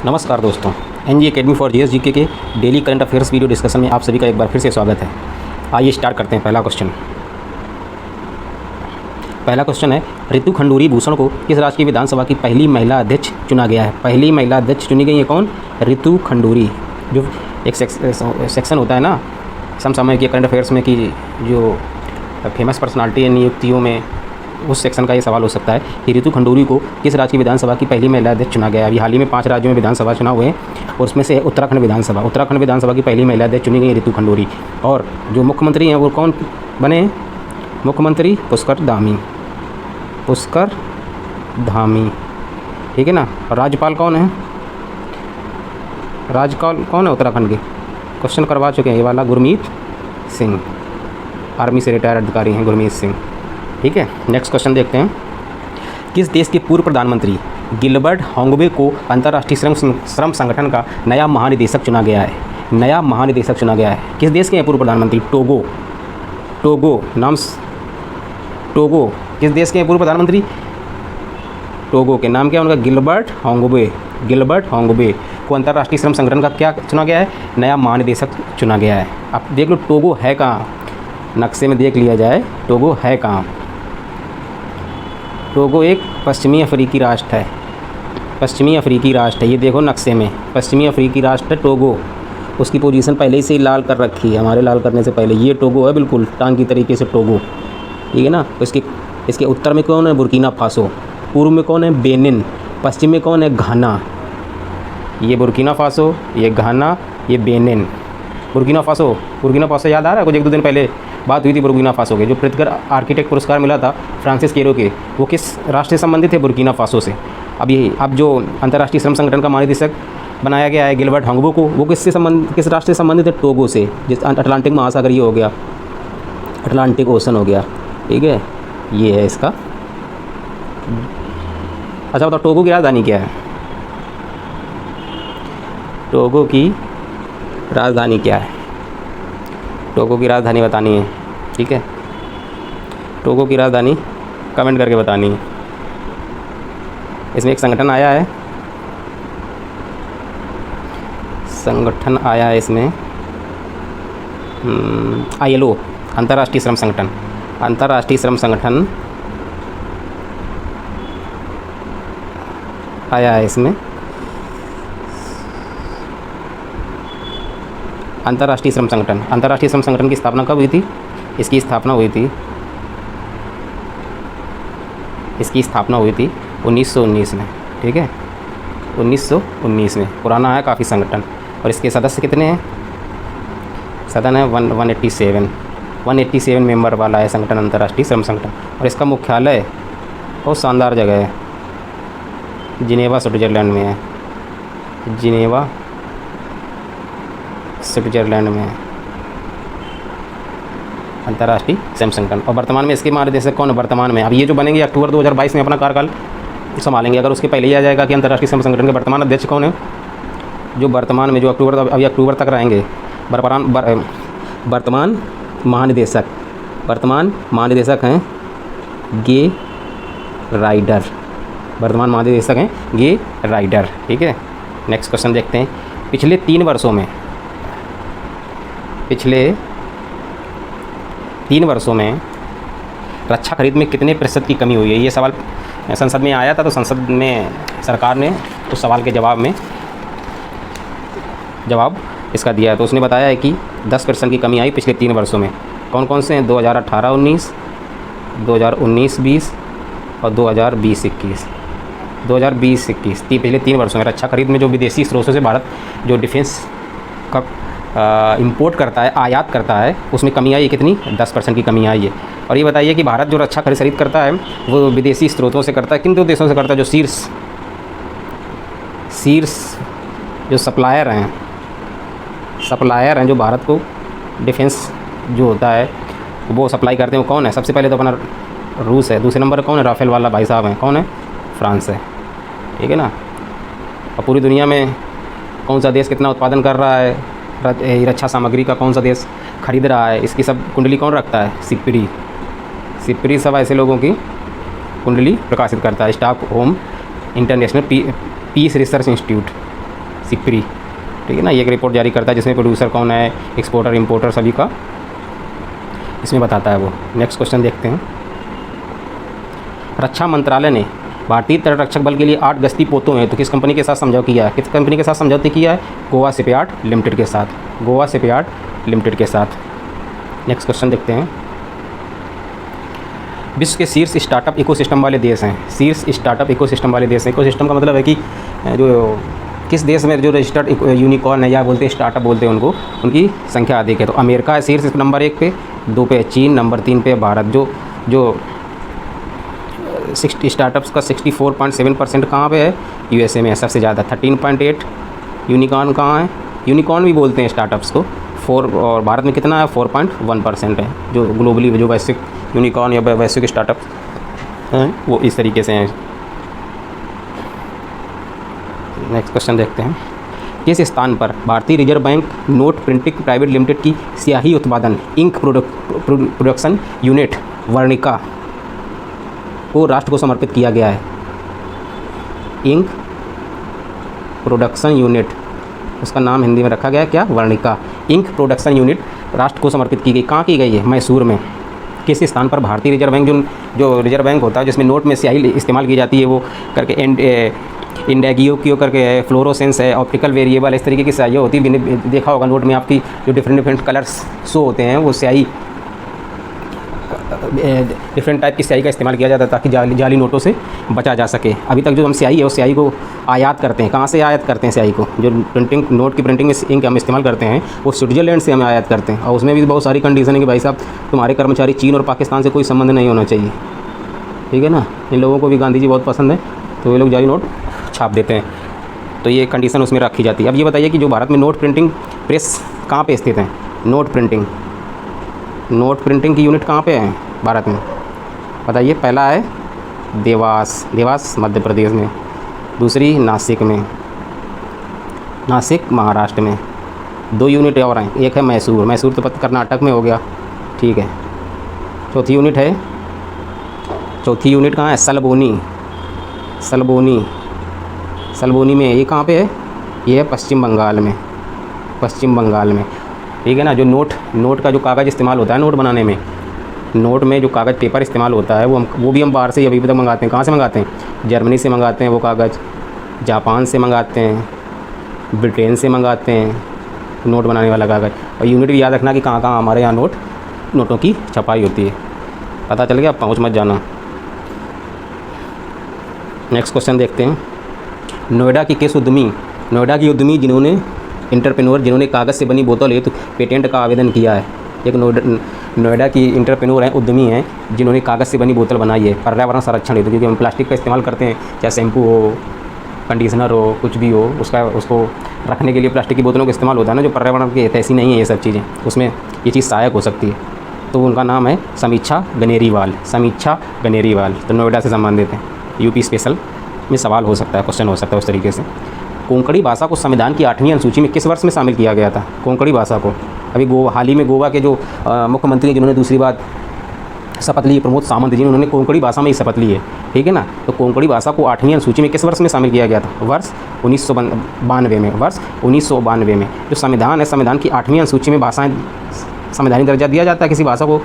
नमस्कार दोस्तों, NG academy for GS GK के daily current affairs video discussion में आप सभी का एक बार फिर से स्वागत है। आइए स्टार्ट करते हैं। पहला क्वेश्चन है, रितु खंडूरी भूषण को किस राज्य की विधानसभा की पहली महिला अध्यक्ष चुना गया है? पहली महिला अध्यक्ष चुनी गई है कौन? रितु खंडूरी। जो एक सेक्शन होता है ना समसामयिक के करंट अफेयर्स में कि जो फेमस पर्सनालिटी है नियुक्तियों में, उस सेक्शन का ये सवाल हो सकता है कि रितु खंडूरी को किस राज्य की विधानसभा की पहली महिला अध्यक्ष चुना गया है। अभी हाल ही में 5 राज्यों में विधानसभा चुनाव हुए हैं और उसमें से उत्तराखंड विधानसभा की पहली महिला अध्यक्ष चुनी गई है रितु खंडूरी। और जो मुख्यमंत्री हैं वो कौन बने? मुख्यमंत्री पुष्कर धामी, ठीक है ना। और राज्यपाल कौन है? राज्यपाल कौन है उत्तराखंड के? क्वेश्चन करवा चुके हैं ये वाला, गुरमीत सिंह। आर्मी से रिटायर्ड अधिकारी हैं गुरमीत सिंह, ठीक है। नेक्स्ट क्वेश्चन देखते हैं। किस देश के पूर्व प्रधानमंत्री गिलबर्ट होंगवे को अंतर्राष्ट्रीय श्रम संगठन का नया महानिदेशक चुना गया है? नया महानिदेशक चुना गया है। किस देश के हैं पूर्व प्रधानमंत्री? टोगो। किस देश के हैं पूर्व प्रधानमंत्री? टोगो के नाम क्या है उनका? गिलबर्ट होंगवे को अंतर्राष्ट्रीय श्रम संगठन का क्या चुना गया है? नया महानिदेशक चुना गया है। आप देख लो टोगो है कहाँ, नक्शे में देख लिया जाए टोगो है कहाँ। टोगो एक पश्चिमी अफ्रीकी राष्ट्र है। ये देखो नक्शे में पश्चिमी अफ्रीकी राष्ट्र है टोगो। उसकी पोजीशन पहले ही से लाल कर रखी है, हमारे लाल करने से पहले। ये टोगो है बिल्कुल टांग की तरीके से टोगो, ठीक है ना। इसके उत्तर में कौन है? Burkina Faso. पूर्व में कौन है? बेनिन। पश्चिम में कौन है? घाना। ये बुर्किना फासो, ये घाना, ये बेनिन। बुर्किना फासो याद आ रहा है? कुछ 1-2 दिन पहले बात हुई थी बुर्किना फासो के। जो प्रित्कर आर्किटेक्ट पुरस्कार मिला था फ्रांसिस केरो के, वो किस राष्ट्र से संबंधित थे? बुर्किना फासो से। अब जो अंतर्राष्ट्रीय श्रम संगठन का महानिदेशक बनाया गया है गिलबर्ट होंगवे को, वो किस राष्ट्र से संबंधित है? टोगो से। जिस अटलांटिक महासागर ये हो गया, अटलांटिक ओशन हो गया, ठीक है। ये है इसका। अच्छा बताओ टोगो की राजधानी क्या है? टोगो की राजधानी क्या है? टोगो की राजधानी बतानी है, ठीक है। टोगो की राजधानी कमेंट करके बतानी है। इसमें एक संगठन आया है इसमें ILO, अंतर्राष्ट्रीय श्रम संगठन आया है इसमें। अंतर्राष्ट्रीय श्रम संगठन की स्थापना कब हुई थी? इसकी स्थापना हुई थी 1919 में, ठीक है। 1919 में। पुराना है काफ़ी संगठन। और इसके सदस्य कितने हैं? सदन है 187 मेंबर वाला है संगठन, अंतर्राष्ट्रीय श्रम संगठन। और इसका मुख्यालय बहुत शानदार जगह है, जिनेवा स्विट्ज़रलैंड में है। स्विट्ज़रलैंड में है अंतर्राष्ट्रीय श्रम संगठन। और वर्तमान में इसके महानिदेशक कौन है वर्तमान में? अब ये जो बनेंगे अक्टूबर 2022 में अपना कार्यकाल संभालेंगे। अगर उसके पहले ही आ जाएगा कि अंतर्राष्ट्रीय श्रम संगठन के वर्तमान अध्यक्ष कौन है? जो वर्तमान में अक्टूबर तक रहेंगे वर्तमान महानिदेशक हैं गे राइडर, ठीक है। नेक्स्ट क्वेश्चन देखते हैं। पिछले 3 वर्षों में रक्षा खरीद में कितने प्रतिशत की कमी हुई है? ये सवाल संसद में आया था, तो संसद में सरकार ने उस सवाल के जवाब इसका दिया है। तो उसने बताया है कि 10% की कमी आई पिछले 3 वर्षों में। कौन कौन से हैं? 2018-19, 2019-20 और 2020-21। पिछले 3 वर्षों में रक्षा खरीद में जो विदेशी स्रोतों से भारत जो डिफेंस का इंपोर्ट करता है, आयात करता है, उसमें कमी आई है। कितनी? 10% की कमी आई है। और ये बताइए कि भारत जो रक्षा खरीद करता है वो विदेशी स्रोतों से करता है। किन 2 देशों से करता है? जो शीर्ष जो सप्लायर हैं जो भारत को डिफेंस जो होता है वो सप्लाई करते हैं, वो कौन है? सबसे पहले तो अपना रूस है। दूसरे नंबर कौन है? राफेल वाला भाई साहब हैं। कौन है? फ्रांस है, ठीक है ना। और पूरी दुनिया में कौन सा देश कितना उत्पादन कर रहा है रक्षा सामग्री का, कौन सा देश खरीद रहा है, इसकी सब कुंडली कौन रखता है? सिप्री सब ऐसे लोगों की कुंडली प्रकाशित करता है। Stockholm International Peace Research Institute, SIPRI, ठीक है ना। ये एक रिपोर्ट जारी करता है जिसमें प्रोड्यूसर कौन है, एक्सपोर्टर इंपोर्टर सभी का इसमें बताता है वो। नेक्स्ट क्वेश्चन देखते हैं। रक्षा मंत्रालय ने भारतीय तटरक्षक बल के लिए 8 गश्ती पोतों हैं तो किस कंपनी के साथ समझौता किया है? किस कंपनी के साथ समझौता किया है? गोवा शिपयार्ड लिमिटेड के साथ, गोवा शिपयार्ड लिमिटेड के साथ। नेक्स्ट क्वेश्चन देखते हैं। विश्व के शीर्ष स्टार्टअप इकोसिस्टम वाले देश हैं, शीर्ष स्टार्टअप इकोसिस्टम वाले देश हैं। इकोसिस्टम का मतलब है कि जो किस देश में जो रजिस्टर्ड यूनिकॉर्न है या बोलते हैं स्टार्टअप बोलते हैं उनको, उनकी संख्या अधिक है। तो अमेरिका है शीर्ष नंबर 1 पे, 2 पे चीन, नंबर 3 पे भारत। जो 60 स्टार्टअप्स का 64.7% कहाँ पे है? यूएसए में है सबसे ज़्यादा, 13.8। यूनिकॉर्न कहाँ है? यूनिकॉर्न भी बोलते हैं स्टार्टअप्स को, 4। और भारत में कितना है? 4.1% है। जो ग्लोबली जो वैश्विक यूनिकॉर्न या वैश्विक स्टार्टअप्स हैं वो इस तरीके से हैं। नेक्स्ट क्वेश्चन देखते हैं। किस स्थान पर भारतीय reserve bank note printing private limited की स्याही उत्पादन इंक प्रोडक्शन यूनिट वर्णिका को राष्ट्र को समर्पित किया गया है? इंक प्रोडक्शन यूनिट, उसका नाम हिंदी में रखा गया है क्या? वर्णिका। इंक प्रोडक्शन यूनिट राष्ट्र को समर्पित की गई। कहाँ की गई है? मैसूर में। किस स्थान पर भारतीय रिजर्व बैंक जो रिजर्व बैंक होता है जिसमें नोट में स्याही इस्तेमाल की जाती है वो करके इंडेगियो क्यों करके है, फ्लोरोसेंस है, ऑप्टिकल वेरिएबल, इस तरीके की स्याही होती है। देखा होगा नोट में आपकी जो डिफरेंट कलर्स शो होते हैं वो स्याही डिफरेंट टाइप की स्याही का इस्तेमाल किया जाता है ताकि जाली नोटों से बचा जा सके। अभी तक जो हम स्याही है उस स्याही को आयात करते हैं। कहाँ से आयात करते हैं स्याही को? जो प्रिंटिंग नोट की प्रिंटिंग में इंक हम इस्तेमाल करते हैं वो स्विट्जरलैंड से हम आयात करते हैं। और उसमें भी बहुत सारी कंडीशन है कि भाई साहब तुम्हारे कर्मचारी चीन और पाकिस्तान से कोई संबंध नहीं होना चाहिए, ठीक है ना। इन लोगों को भी गांधी जी बहुत पसंद है तो ये लोग जाली नोट छाप देते हैं, तो ये कंडीशन उसमें रखी जाती है। अब ये बताइए कि जो भारत में नोट प्रिंटिंग प्रेस कहाँ पे स्थित है? नोट प्रिंटिंग की यूनिट कहाँ पे है भारत में? बताइए। पहला है देवास मध्य प्रदेश में, दूसरी नासिक महाराष्ट्र में, 2 यूनिट और हैं, एक है मैसूर तो कर्नाटक में हो गया, ठीक है। चौथी यूनिट कहाँ है? सलबोनी में। ये कहाँ पे है? ये है पश्चिम बंगाल में, ठीक है ना। जो नोट का जो कागज़ इस्तेमाल होता है नोट बनाने में, नोट में जो कागज़ पेपर इस्तेमाल होता है वो भी हम बाहर से अभी तक मंगाते हैं। कहाँ से मंगाते हैं? जर्मनी से मंगाते हैं वो कागज़, जापान से मंगाते हैं, ब्रिटेन से मंगाते हैं नोट बनाने वाला कागज़। और यूनिट भी याद रखना कि कहाँ कहाँ हमारे यहाँ नोटों की छपाई होती है। पता चल गया? पहुँच मत जाना। नेक्स्ट क्वेश्चन देखते हैं। नोएडा की उद्यमी जिन्होंने कागज़ से बनी बोतल हेतु पेटेंट का आवेदन किया है। एक नोएडा की इंटरप्रेन्योर हैं, उद्यमी हैं जिन्होंने कागज़ से बनी बोतल बनाई है पर्यावरण संरक्षण हेतु, क्योंकि हम प्लास्टिक का इस्तेमाल करते हैं, चाहे शैम्पू हो, कंडीशनर हो, कुछ भी हो, उसको रखने के लिए प्लास्टिक की बोतलों का इस्तेमाल होता है ना, जो पर्यावरण के ऐसी नहीं है ये सब चीज़ें, उसमें ये चीज़ सहायक हो सकती है। तो उनका नाम है समीक्षा गनेरीवाल। तो नोएडा से संबंधित है। यूपी स्पेशल में सवाल हो सकता है, क्वेश्चन हो सकता है उस तरीके से। कोंकणी भाषा को संविधान की 8वीं अनुसूची में किस वर्ष में शामिल किया गया था? कोंकणी भाषा को अभी हाल ही में गोवा के जो मुख्यमंत्री जिन्होंने दूसरी बार शपथ ली, प्रमोद सावंत जी, उन्होंने कोंकणी भाषा में ही शपथ ली है, ठीक है ना। तो कोंकणी भाषा को 8वीं अनुसूची में किस वर्ष में शामिल किया गया था? वर्ष 1992 में। जो संविधान है, संविधान की 8वीं अनुसूची में भाषाएँ संवैधानिक दर्जा दिया जाता है किसी भाषा को।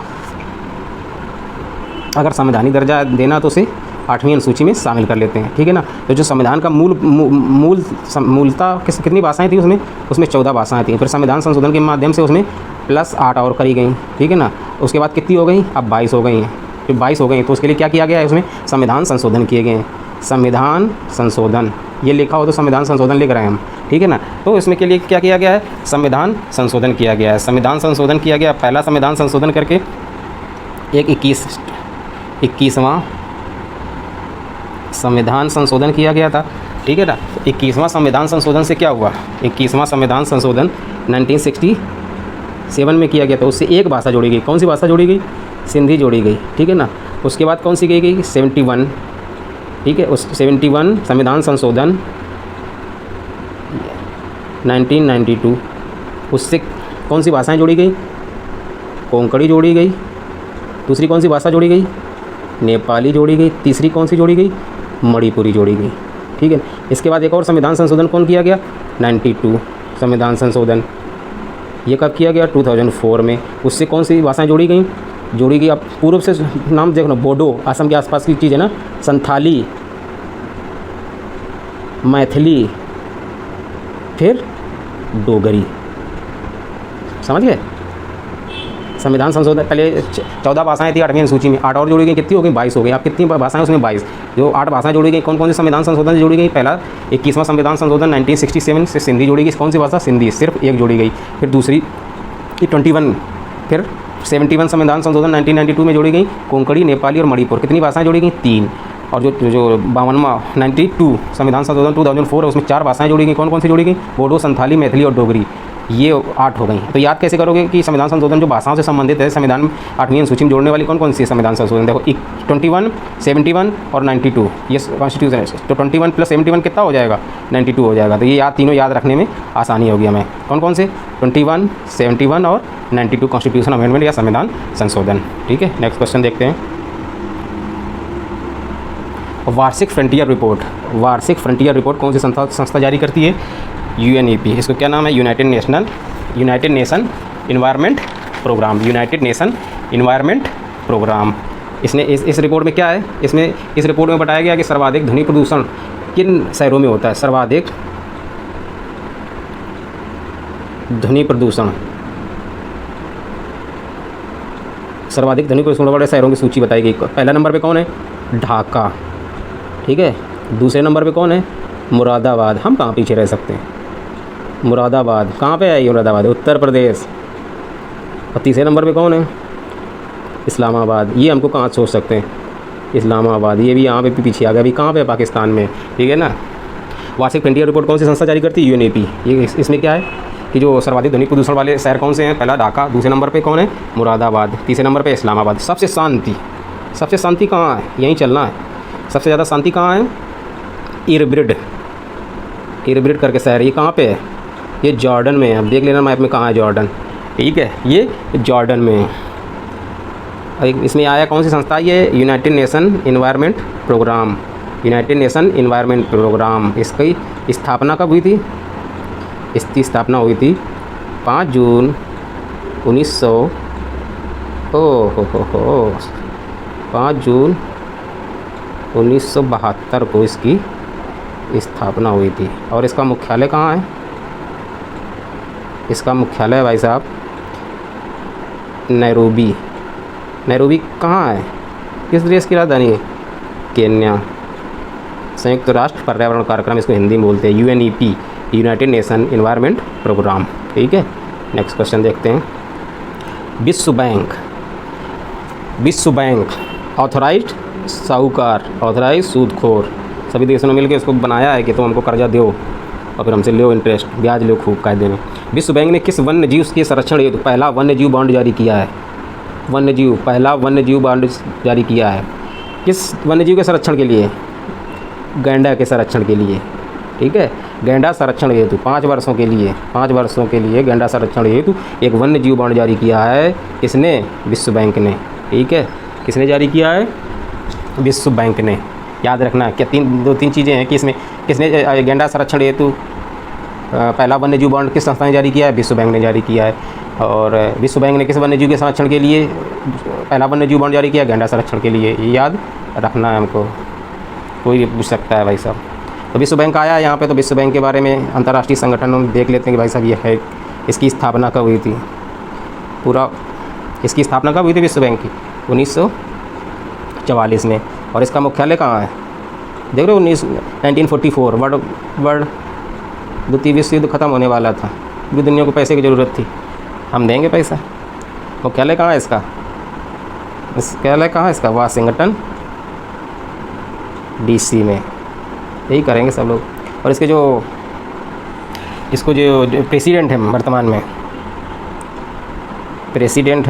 अगर संवैधानिक दर्जा देना तो उसे 8वीं अनुसूची में शामिल कर लेते हैं, ठीक है ना। तो जो संविधान का मूलता कितनी भाषाएं थी उसमें 14 भाषाएं थी। फिर संविधान संशोधन के माध्यम से उसमें +8 और करी गई, ठीक है ना। उसके बाद कितनी हो गई? अब 22 हो गई हैं। फिर 22 हो गई तो उसके लिए क्या किया गया है? उसमें संविधान संशोधन किए गए हैं। संविधान संशोधन ये लिखा हो तो संविधान संशोधन लिख रहे हैं हम, ठीक है ना। तो इसमें के लिए क्या किया गया है? संविधान संशोधन किया गया है। संविधान संशोधन किया गया, पहला संविधान संशोधन करके एक 21वां संविधान संशोधन किया गया था, ठीक है ना। 21वां संविधान संशोधन से क्या हुआ? 21वां संविधान संशोधन 1967 में किया गया था। उससे एक भाषा जोड़ी गई। कौन सी भाषा जोड़ी गई? सिंधी जोड़ी गई, ठीक है ना। उसके बाद कौन सी की गई? 71, ठीक है। उस 71 संविधान संशोधन 1992, उससे कौन सी भाषाएं जोड़ी गई? कोंकणी जोड़ी गई। दूसरी कौन सी भाषा जोड़ी गई? नेपाली जोड़ी गई। तीसरी कौन सी जोड़ी गई? मणिपुरी जोड़ी गई, ठीक है। इसके बाद एक और संविधान संशोधन कौन किया गया, 92 संविधान संशोधन, ये कब किया गया, 2004 में। उससे कौन सी भाषाएं जोड़ी गई, अब पूर्व से नाम देखो ना, बोडो असम के आसपास की चीज़ है ना, संथाली, मैथिली, फिर डोगरी, समझ गए। संविधान संशोधन पहले 14 भाषाएं थी 8वीं अनुसूची में, 8 और जोड़ी गई, कितनी हो गई, 22 हो गई। अब कितनी भाषाएं उसमें 22, जो 8 भाषाएं जोड़ी गई, कौन कौन सी संविधान संशोधन से जोड़ी गई, पहला 21वां संविधान संशोधन 1967 से सिंधी जोड़ी गई, कौन सी भाषा, सिंधी, सिर्फ एक जोड़ी गई। फिर दूसरी 21, फिर 71 संविधान संशोधन 1992 में जोड़ी गई, कोंकणी, नेपाली और मणिपुर, कितनी भाषाएं जोड़ी गई, 3। और जो 52वां 92 संविधान संशोधन 2004 है, उसमें 4 भाषाएं जोड़ी गई, कौन कौन सी जोड़ी गई, बोडो, संथाली, मैथिली और डोगरी, ये 8 हो गई। तो याद कैसे करोगे कि संविधान संशोधन जो भाषाओं से संबंधित है, संविधान में 8वीं अनुसूची में जोड़ने वाली कौन कौन सी संविधान संशोधन, देखो 21, 71 और 92, ये कॉन्स्टिट्यूशन है। तो 21 + 71 कितना हो जाएगा, 92 हो जाएगा। तो ये तीनों याद रखने में आसानी होगी हमें। कौन कौन से, 21, 71 और 92 कॉन्स्टिट्यूशन अमेंडमेंट या संविधान संशोधन, ठीक है। नेक्स्ट क्वेश्चन देखते हैं। वार्षिक फ्रंटियर रिपोर्ट कौन सी संस्था जारी करती है, UNEP, इसको क्या नाम है, यूनाइटेड नेशन इन्वायरमेंट प्रोग्राम। इसने इस रिपोर्ट में क्या है, इस रिपोर्ट में बताया गया कि सर्वाधिक ध्वनि प्रदूषण किन शहरों में होता है, सर्वाधिक ध्वनि प्रदूषण वाले शहरों की सूची बताई गई। पहला नंबर पे कौन है, ढाका, ठीक है। दूसरे नंबर पे कौन है, मुरादाबाद, हम कहाँ पीछे रह सकते हैं, मुरादाबाद कहाँ पे है, ये मुरादाबाद उत्तर प्रदेश। और तीसरे नंबर पे कौन है, इस्लामाबाद, ये हमको कहाँ सोच सकते हैं, इस्लामाबाद, ये भी यहाँ पे पीछे आ गया, अभी कहाँ पे, पाकिस्तान में, ठीक है ना। वार्षिक फ्रंटियर रिपोर्ट कौन सी संस्था जारी करती है, UNEP। ये इसमें क्या है कि जो सर्वाधिक ध्वनि प्रदूषण वाले शहर कौन से हैं, पहला ढाका, दूसरे नंबर पे कौन है, मुरादाबाद, तीसरे नंबर पे इस्लामाबाद। सबसे शांति कहाँ है, यहीं चलना है। सबसे ज़्यादा शांति कहाँ है, इरब्रिड करके शहर, ये कहाँ पे है, ये जॉर्डन में है। अब देख लेना मैप में कहाँ है जॉर्डन, ठीक है, ये जॉर्डन में है। इसमें आया कौन सी संस्था, ये यूनाइटेड नेशन इन्वायरमेंट प्रोग्राम। इसकी स्थापना कब हुई थी, इसकी स्थापना हुई थी 5 जून 1972 को इसकी स्थापना हुई थी। और इसका मुख्यालय कहाँ है, इसका मुख्यालय भाई साहब नैरोबी कहाँ है, किस देश की राजधानी है, केन्या। संयुक्त राष्ट्र पर्यावरण कार्यक्रम इसको हिंदी में बोलते हैं, UNEP, United Nation environment programme, ठीक है। नेक्स्ट क्वेश्चन देखते हैं। विश्व बैंक ऑथराइज्ड साहूकार, ऑथराइज सूदखोर, सभी देशों ने मिलकर इसको बनाया है कि तुम हमको कर्जा दो और फिर हमसे लो इंटरेस्ट, ब्याज लो खूब कायदे में। विश्व बैंक ने किस वन्य जीव के संरक्षण हेतु पहला वन्य जीव बॉन्ड जारी किया है, पहला वन्य जीव बॉन्ड जारी किया है, किस वन्य जीव के संरक्षण के लिए, गैंडा के संरक्षण के लिए, ठीक है। गैंडा संरक्षण हेतु 5 वर्षों के लिए गैंडा संरक्षण हेतु एक वन्य जीव बॉन्ड जारी किया है, किसने, विश्व बैंक ने, ठीक है। किसने जारी किया है, विश्व बैंक ने। याद रखना क्या, 2-3 चीज़ें हैं कि इसमें किसने गैंडा संरक्षण हेतु पहला वन्य जीव बॉन्ड किस संस्था ने जारी किया है, विश्व बैंक ने जारी किया है। और विश्व बैंक ने किस वन्य जीव के संरक्षण के लिए पहला वन्य जीव बॉन्ड जारी किया, गैंडा संरक्षण के लिए, ये याद रखना है हमको, कोई भी पूछ सकता है भाई साहब। तो विश्व बैंक आया है यहाँ पे, तो विश्व बैंक के बारे में अंतर्राष्ट्रीय संगठन में देख लेते हैं कि भाई साहब ये है, इसकी स्थापना कब हुई थी, पूरा इसकी स्थापना कब हुई थी विश्व बैंक की, 1944 में। और इसका मुख्यालय कहाँ है, देख रहे हो, 1944 वर्ल्ड द्वितीय विश्व युद्ध खत्म होने वाला था, पूरी दुनिया को पैसे की ज़रूरत थी, हम देंगे पैसा। मुख्यालय कहाँ है इसका, वाशिंगटन DC में, यही करेंगे सब लोग। और इसके जो प्रेसिडेंट हैं वर्तमान में,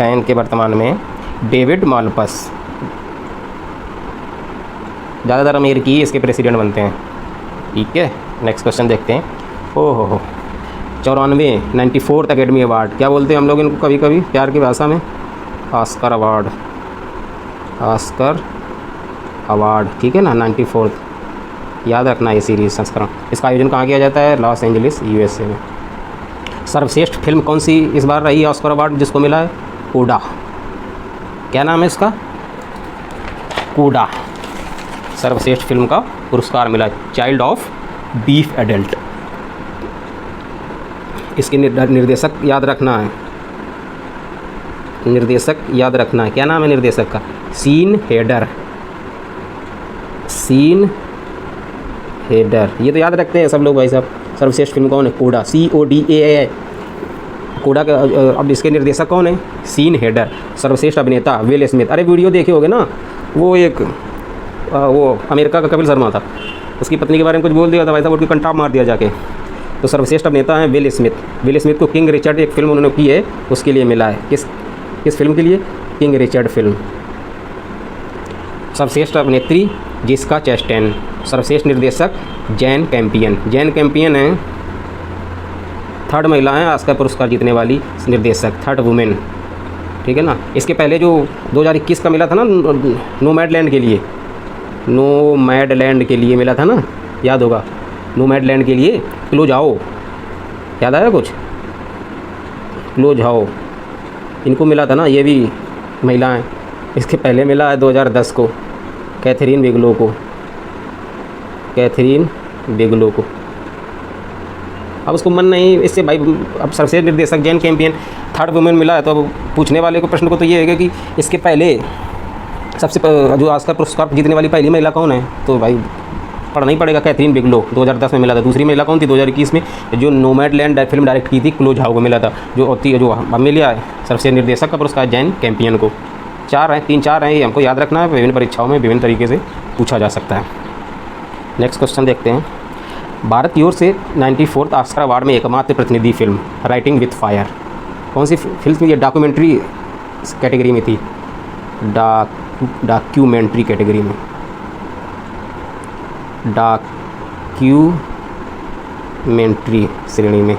इनके वर्तमान में डेविड मालपस, ज़्यादातर अमेरिकी इसके प्रेसिडेंट बनते हैं, ठीक है। नेक्स्ट क्वेश्चन देखते हैं। 94th एकेडमी अवार्ड, क्या बोलते हैं हम लोग इनको कभी कभी प्यार की भाषा में, ऑस्कर अवार्ड, ठीक है ना। 94th याद रखना ये सीरीज़ संस्करण। इसका आयोजन कहाँ किया जाता है? लॉस एंजलिस USA में। सर्वश्रेष्ठ फिल्म कौन सी इस बार रही है ऑस्कर अवार्ड जिसको मिला है? कोडा। क्या नाम है इसका? कोडा। सर्वश्रेष्ठ फिल्म का पुरस्कार मिला, चाइल्ड ऑफ बीफ एडल्ट। इसके निर्देशक याद रखना है, निर्देशक याद रखना है। क्या नाम है निर्देशक का? Scene header. सीन हेडर, ये तो याद रखते हैं सब लोग भाई साहब। सर्वश्रेष्ठ फिल्म कौन है? कोडा, CODA। कोडा का अब इसके निर्देशक कौन है? Sian Heder. सर्वश्रेष्ठ अभिनेता विल स्मिथ। अरे वीडियो देखे होगे ना, वो एक वो अमेरिका का कपिल शर्मा था, उसकी पत्नी के बारे में कुछ बोल दिया था भाई साहब, उसको कंटाप मार दिया जाके। तो सर्वश्रेष्ठ अभिनेता हैं विल स्मिथ। विल स्मिथ को किंग रिचर्ड एक फिल्म उन्होंने की है, उसके लिए मिला है। किस फिल्म के लिए? King Richard film. सर्वश्रेष्ठ अभिनेत्री जिस्का चैस्टेन। सर्वश्रेष्ठ निर्देशक जैन कैम्पियन। जैन कैम्पियन है 3rd महिला हैं ऑस्कर पुरस्कार जीतने वाली निर्देशक, 3rd वुमेन, ठीक है ना। इसके पहले जो 2021 का मिला था ना नोमैडलैंड के लिए, नोमैडलैंड के लिए मिला था ना, याद होगा, नोमैडलैंड के लिए क्लोज आओ, याद आया कुछ? क्लोज आओ इनको मिला था ना, ये भी महिलाएं। इसके पहले मिला है 2010 को कैथरीन बिगलो को, कैथरीन बिगलो को। अब उसको मन नहीं इससे भाई, अब सर्वश्रेष्ठ निर्देशक जैन कैम्पियन 3rd वुमेन मिला है, तो अब पूछने वाले को प्रश्न को तो ये है कि इसके पहले जो ऑस्कर पुरस्कार जीतने वाली पहली महिला कौन है? तो भाई पढ़ना ही पड़ेगा, कैथरीन बिगलो 2010 में मिला था। दूसरी महिला कौन थी? 2021 में जो नोमैडलैंड फिल्म डायरेक्ट की थी, क्लोज हाउ को मिला था। जो मिला है सर्वश्रेष्ठ निर्देशक का पुरस्कार जैन कैम्पियन को। 3-4 हैं, ये हमको याद रखना है, विभिन्न परीक्षाओं में विभिन्न तरीके से पूछा जा सकता है। नेक्स्ट क्वेश्चन देखते हैं। भारत की ओर से 94th ऑस्कर अवार्ड में एकमात्र प्रतिनिधि फिल्म राइटिंग विथ फायर। कौन सी फिल्म? ये डॉक्यूमेंट्री कैटेगरी में थी, डॉक्यूमेंट्री कैटेगरी में, डॉक्यूमेंट्री श्रेणी में।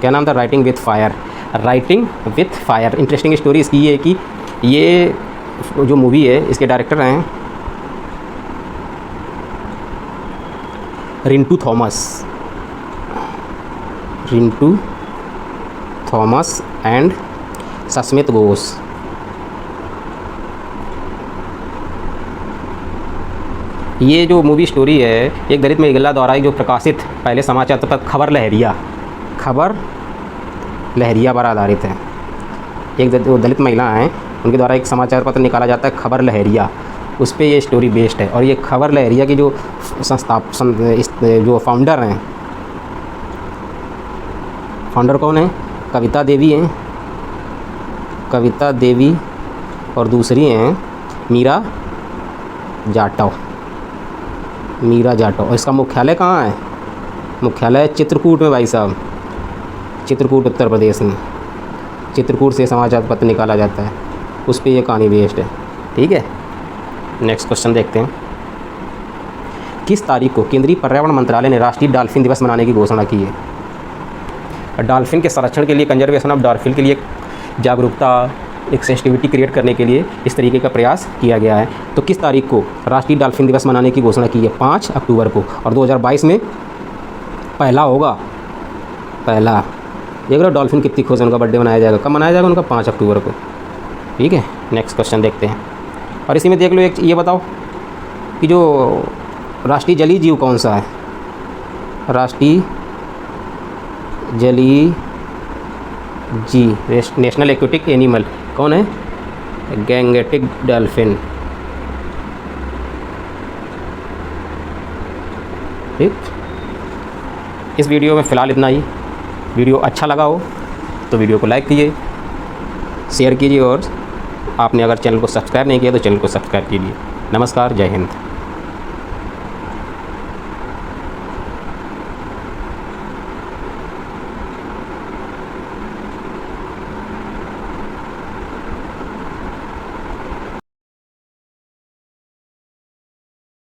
क्या नाम था? Writing with fire. Writing with fire. Interesting story इसकी ये है कि ये जो मूवी है इसके डायरेक्टर हैं रिंटू थॉमस एंड सस्मित घोष। ये जो मूवी स्टोरी है एक दलित महिला द्वारा जो प्रकाशित पहले समाचार पत्र खबर लहरिया पर आधारित है। एक जो दलित महिला हैं उनके द्वारा एक समाचार पत्र निकाला जाता है खबर लहरिया, उस पर ये स्टोरी बेस्ड है। और ये खबर लहरिया की जो जो फाउंडर हैं, फाउंडर कौन है? कविता देवी हैं, कविता देवी, और दूसरी हैं मीरा जाटव। और इसका मुख्यालय कहाँ है? मुख्यालय चित्रकूट में भाई साहब, चित्रकूट उत्तर प्रदेश में। चित्रकूट से समाचार पत्र निकाला जाता है, उस पर यह कहानी बेस्ड है, ठीक है। नेक्स्ट क्वेश्चन देखते हैं। किस तारीख को केंद्रीय पर्यावरण मंत्रालय ने राष्ट्रीय डॉल्फिन दिवस मनाने की घोषणा की है? डॉल्फिन के संरक्षण के लिए, कंजर्वेशन ऑफ डॉल्फिन के लिए जागरूकता, एक सेंसिटिविटी क्रिएट करने के लिए इस तरीके का प्रयास किया गया है। तो किस तारीख को राष्ट्रीय डॉल्फिन दिवस मनाने की घोषणा की है? 5 अक्टूबर को। और 2022 में पहला होगा, पहला। देख लो डॉल्फिन कितनी खुश है, उनका बर्थडे मनाया जाएगा। कब मनाया जाएगा? उनका 5 अक्टूबर को, ठीक है। नेक्स्ट क्वेश्चन देखते हैं। और इसी में देख लो एक ये बताओ कि जो राष्ट्रीय जलीय जीव कौन सा है? राष्ट्रीय जलीय जीव, नेशनल एक्वेटिक एनिमल कौन है? गैंगेटिक डॉल्फिन, ठीक। इस वीडियो में फ़िलहाल इतना ही। वीडियो अच्छा लगा हो तो वीडियो को लाइक कीजिए, शेयर कीजिए, और आपने अगर चैनल को सब्सक्राइब नहीं किया तो चैनल को सब्सक्राइब कीजिए। नमस्कार, जय हिंद।